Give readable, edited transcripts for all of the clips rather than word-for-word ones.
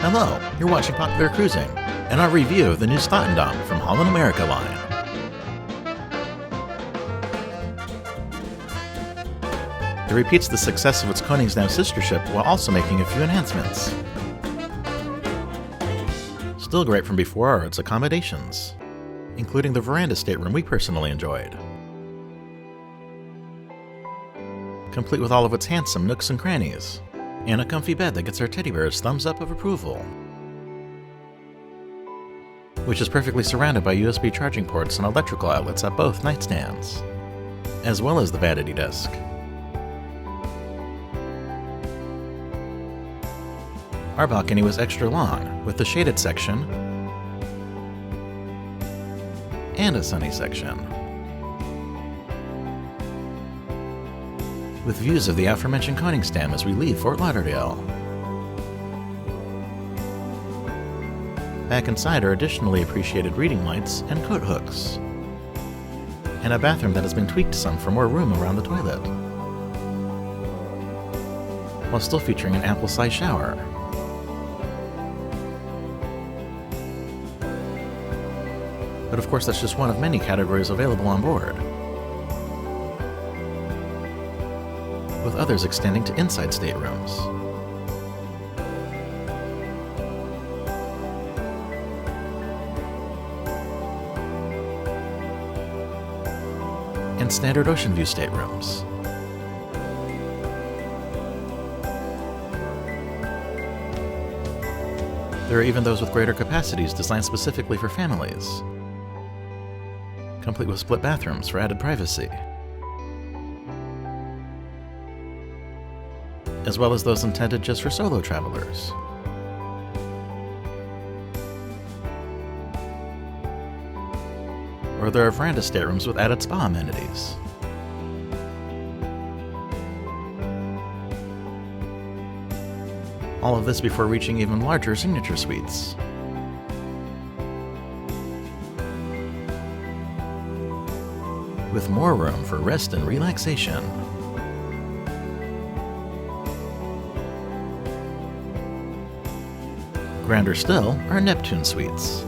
Hello, you're watching Popular Cruising, and our review of the Nieuw Statendam from Holland America line. It repeats the success of its Koningsdam sister ship while also making a few enhancements. Still great from before are its accommodations, including the veranda stateroom we personally enjoyed. Complete with all of its handsome nooks and crannies, and a comfy bed that gets our teddy bear's thumbs up of approval, which is perfectly surrounded by USB charging ports and electrical outlets at both nightstands, as well as the vanity desk. Our balcony was extra long, with the shaded section and a sunny section, with views of the aforementioned Koningsdam as we leave Fort Lauderdale. Back inside are additionally appreciated reading lights and coat hooks, and a bathroom that has been tweaked some for more room around the toilet, while still featuring an ample-sized shower. But of course, that's just one of many categories available on board, with others extending to inside staterooms. And standard ocean view staterooms. There are even those with greater capacities designed specifically for families, complete with split bathrooms for added privacy, as well as those intended just for solo travelers. Or there are veranda staterooms with added spa amenities. All of this before reaching even larger signature suites. With more room for rest and relaxation. Grander still are Neptune suites,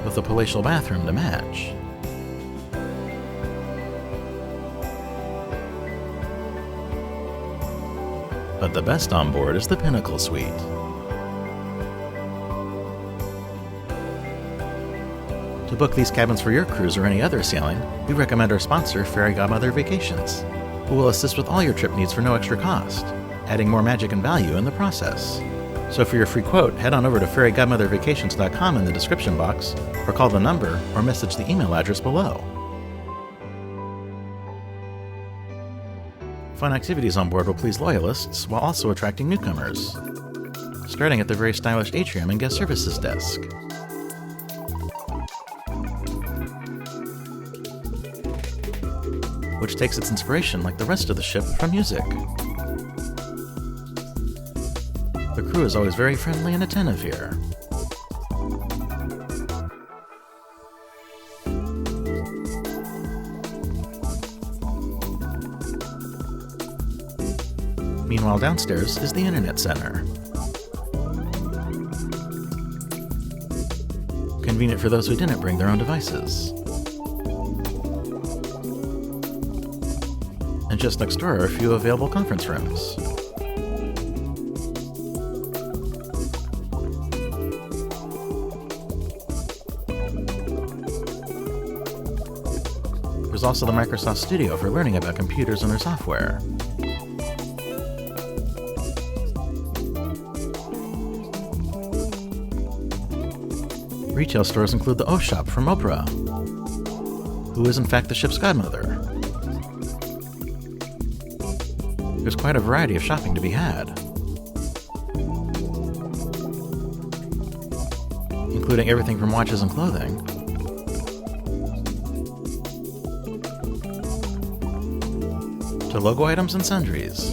with a palatial bathroom to match. But the best on board is the Pinnacle Suite. To book these cabins for your cruise or any other sailing, we recommend our sponsor, Fairy Godmother Vacations, who will assist with all your trip needs for no extra cost, adding more magic and value in the process. So for your free quote, head on over to fairygodmothervacations.com in the description box, or call the number or message the email address below. Fun activities on board will please loyalists while also attracting newcomers, starting at the very stylish atrium and guest services desk. Which takes its inspiration, like the rest of the ship, from music. The crew is always very friendly and attentive here. Meanwhile, downstairs is the Internet Center. Convenient for those who didn't bring their own devices. And just next door are a few available conference rooms. There's also the Microsoft Studio for learning about computers and their software. Retail stores include the O Shop from Oprah, who is in fact the ship's godmother. There's quite a variety of shopping to be had, including everything from watches and clothing to logo items and sundries.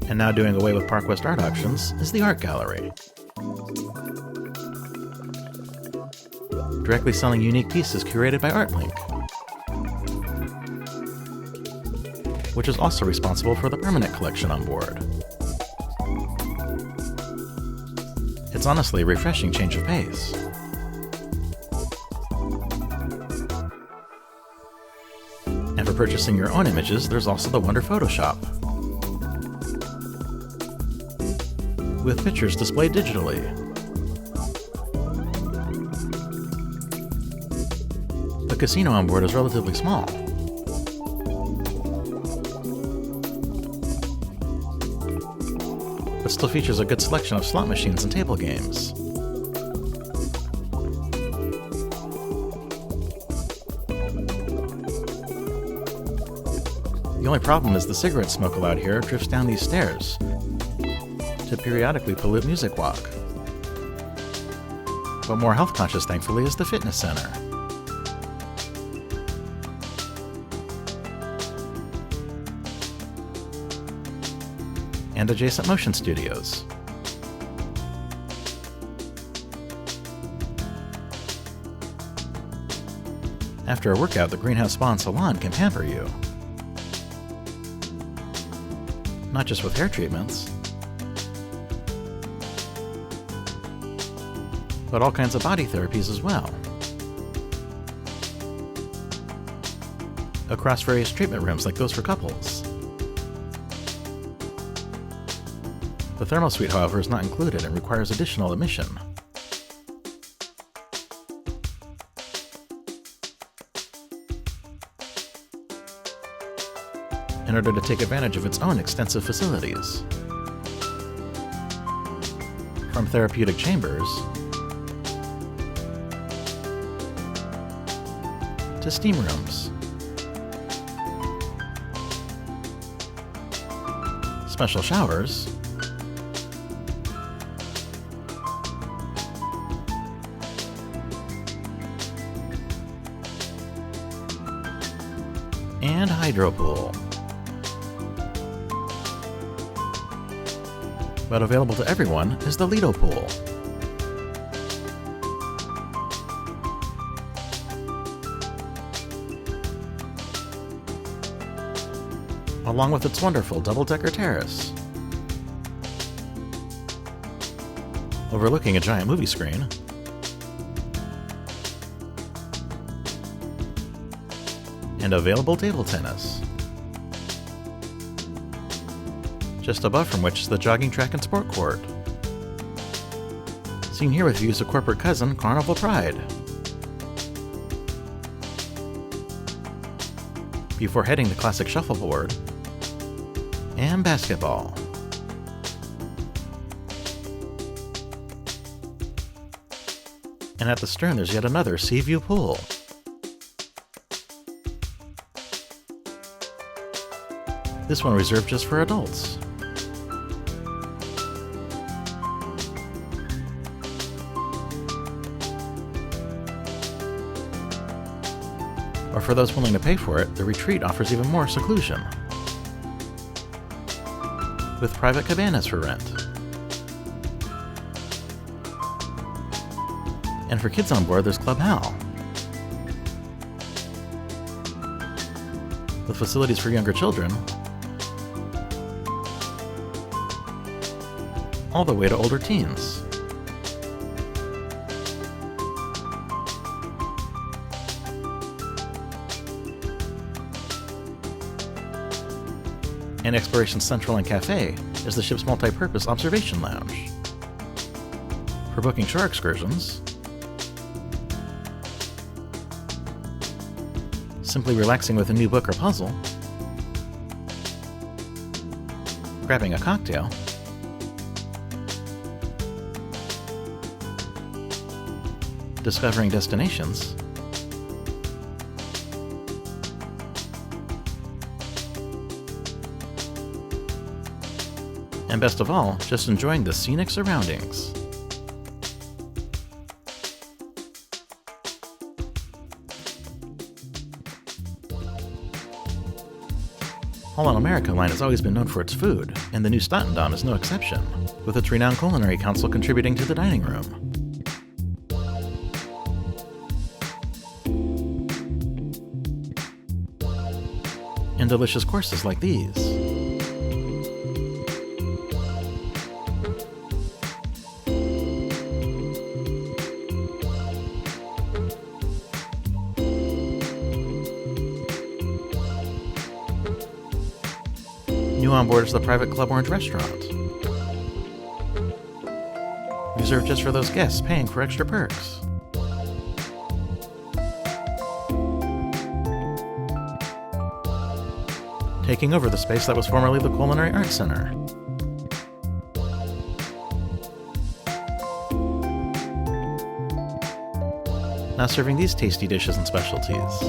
And now doing away with Park West art auctions is the art gallery. directly selling unique pieces curated by ArtLink, which is also responsible for the permanent collection on board. It's honestly a refreshing change of pace. And for purchasing your own images, there's also the Wonder Photoshop, with pictures displayed digitally. The casino on board is relatively small, but still features a good selection of slot machines and table games. The only problem is the cigarette smoke allowed here drifts down these stairs to periodically pollute Music Walk. But more health conscious, thankfully, is the fitness center. And adjacent motion studios. After a workout, the Greenhouse Spa and Salon can pamper you. Not just with hair treatments, but all kinds of body therapies as well. Across various treatment rooms like those for couples. The thermal suite, however, is not included and requires additional admission. In order to take advantage of its own extensive facilities. From therapeutic chambers to steam rooms, special showers, and hydro pool. But available to everyone is the Lido pool. Along with its wonderful double-decker terrace, overlooking a giant movie screen, and available table tennis, just above from which is the jogging track and sport court, seen here with views of corporate cousin Carnival Pride. Before heading to classic shuffleboard and basketball. And at the stern there's yet another sea view pool. This one reserved just for adults. Or for those willing to pay for it, the retreat offers even more seclusion, with private cabanas for rent. And for kids on board, there's Club Hal, with facilities for younger children, all the way to older teens. And Exploration Central and Cafe is the ship's multi-purpose observation lounge. For booking shore excursions, simply relaxing with a new book or puzzle, grabbing a cocktail, discovering destinations, and best of all, just enjoying the scenic surroundings. Holland America Line has always been known for its food, and the Nieuw Statendam is no exception, with its renowned culinary council contributing to the dining room. and delicious courses like these. New on board is the private Club Orange restaurant, reserved just for those guests paying for extra perks. Taking over the space that was formerly the Culinary Arts Center. Now serving these tasty dishes and specialties.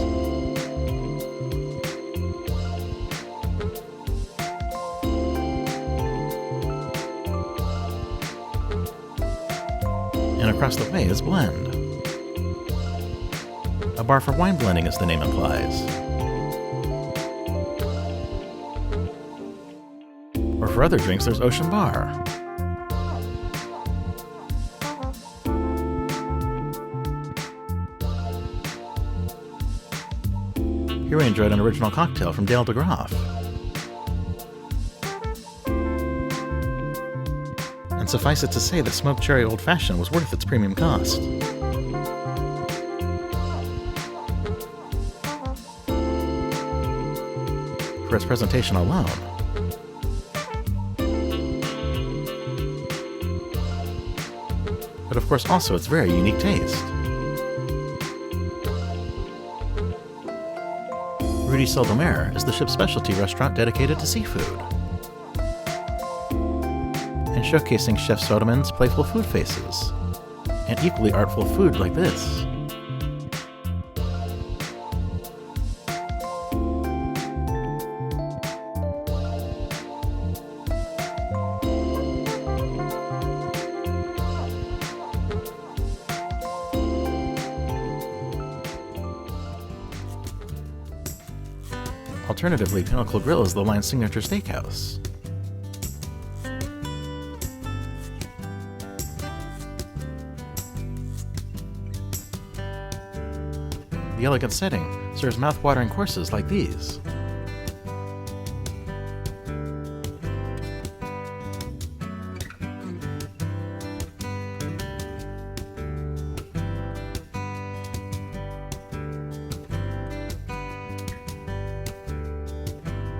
And across the way is Blend, a bar for wine blending as the name implies. Or for other drinks, there's Ocean Bar. Here we enjoyed an original cocktail from Dale DeGroff. And suffice it to say that smoked cherry old fashioned was worth its premium cost. For its presentation alone. But of course also its very unique taste. Rudy Soldomare is the ship's specialty restaurant dedicated to seafood, and showcasing Chef Soderman's playful food faces, and equally artful food like this. Alternatively, Pinnacle Grill is the line's signature steakhouse. The elegant setting serves mouth-watering courses like these.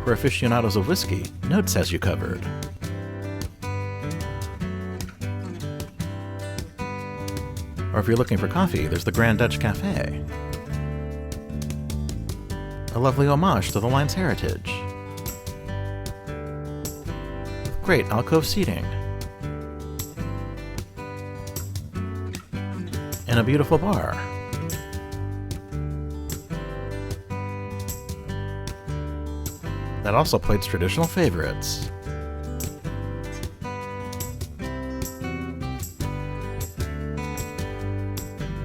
For aficionados of whiskey, Notes has you covered. Or if you're looking for coffee, there's the Grand Dutch Cafe, a lovely homage to the line's heritage. Great alcove seating, and a beautiful bar. That also plates traditional favorites.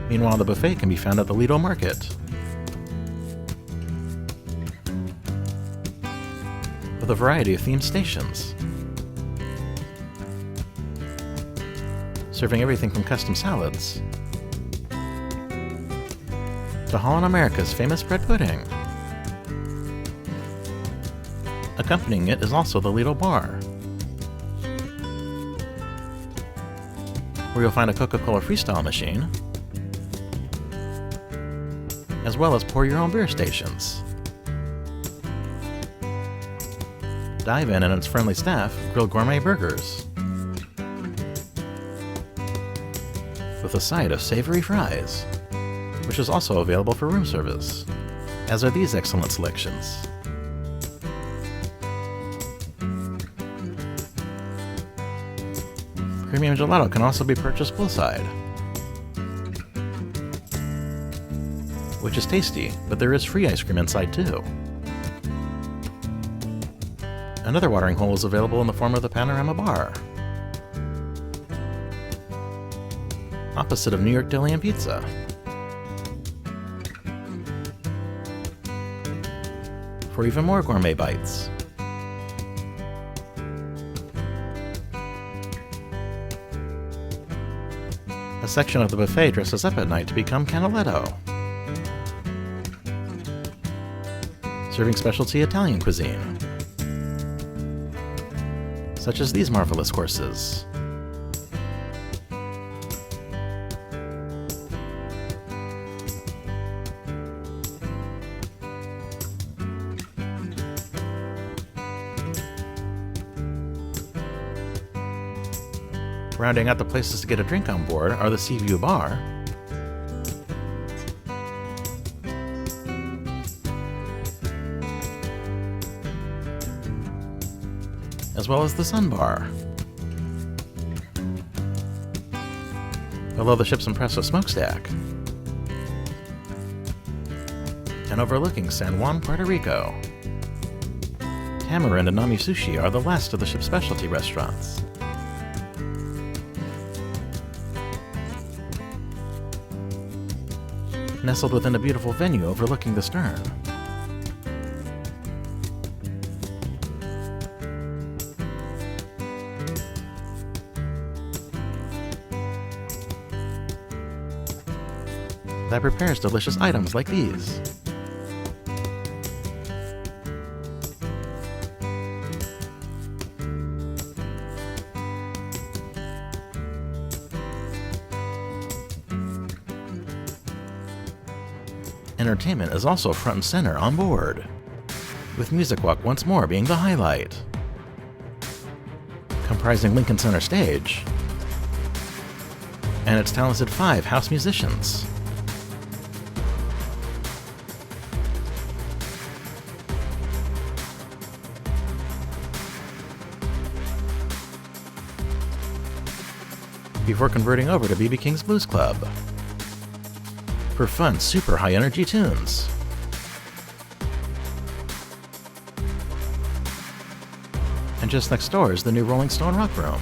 Meanwhile, the buffet can be found at the Lido Market, with a variety of themed stations, serving everything from custom salads to Holland America's famous bread pudding. Accompanying it is also the Lido Bar, where you'll find a Coca-Cola freestyle machine, as well as pour-your-own-beer stations. Dive In and its friendly staff grill gourmet burgers, with a side of savory fries, which is also available for room service, as are these excellent selections. Premium gelato can also be purchased poolside, which is tasty, but there is free ice cream inside too. Another watering hole is available in the form of the Panorama Bar, opposite of New York Deli and Pizza. For even more gourmet bites. A section of the buffet dresses up at night to become Canaletto, serving specialty Italian cuisine, such as these marvelous courses. Rounding out the places to get a drink on board are the Seaview Bar, as well as the Sun Bar. Below the ship's impressive smokestack, and overlooking San Juan, Puerto Rico. Tamarind and Nami Sushi are the last of the ship's specialty restaurants. Nestled within a beautiful venue overlooking the stern. That prepares delicious items like these. Entertainment is also front and center on board, with Music Walk once more being the highlight, comprising Lincoln Center Stage and its talented 5 house musicians. Before converting over to B.B. King's Blues Club for fun, super high-energy tunes. And just next door is the new Rolling Stone Rock Room,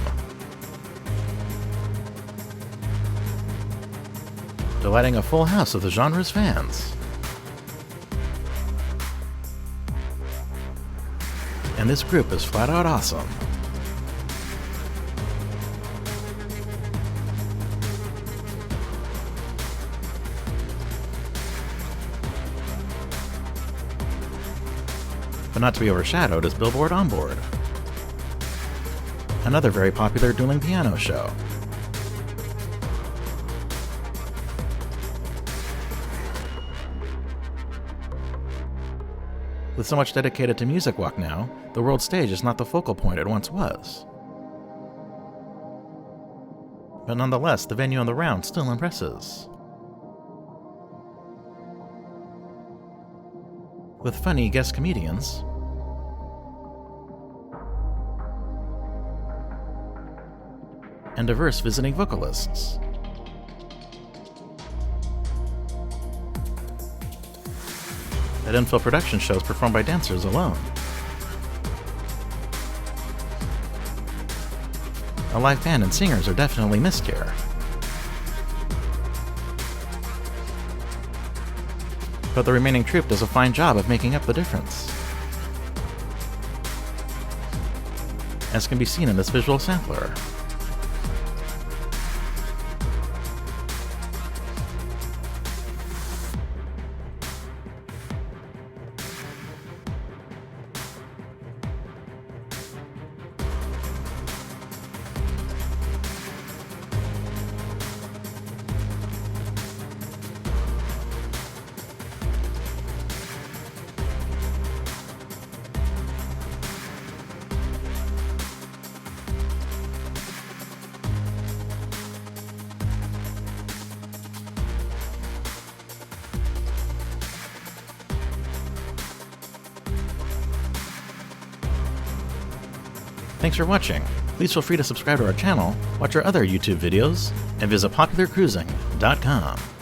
delighting a full house of the genre's fans. And this group is flat out awesome. But not to be overshadowed is Billboard On Board, another very popular dueling piano show. With so much dedicated to Music Walk now, the world stage is not the focal point it once was. But nonetheless, the venue on the round still impresses. With funny guest comedians, and diverse visiting vocalists. At infill production shows performed by dancers alone. A live band and singers are definitely missed here. But the remaining troupe does a fine job of making up the difference, as can be seen in this visual sampler. Thanks for watching. Please feel free to subscribe to our channel, watch our other YouTube videos, and visit popularcruising.com.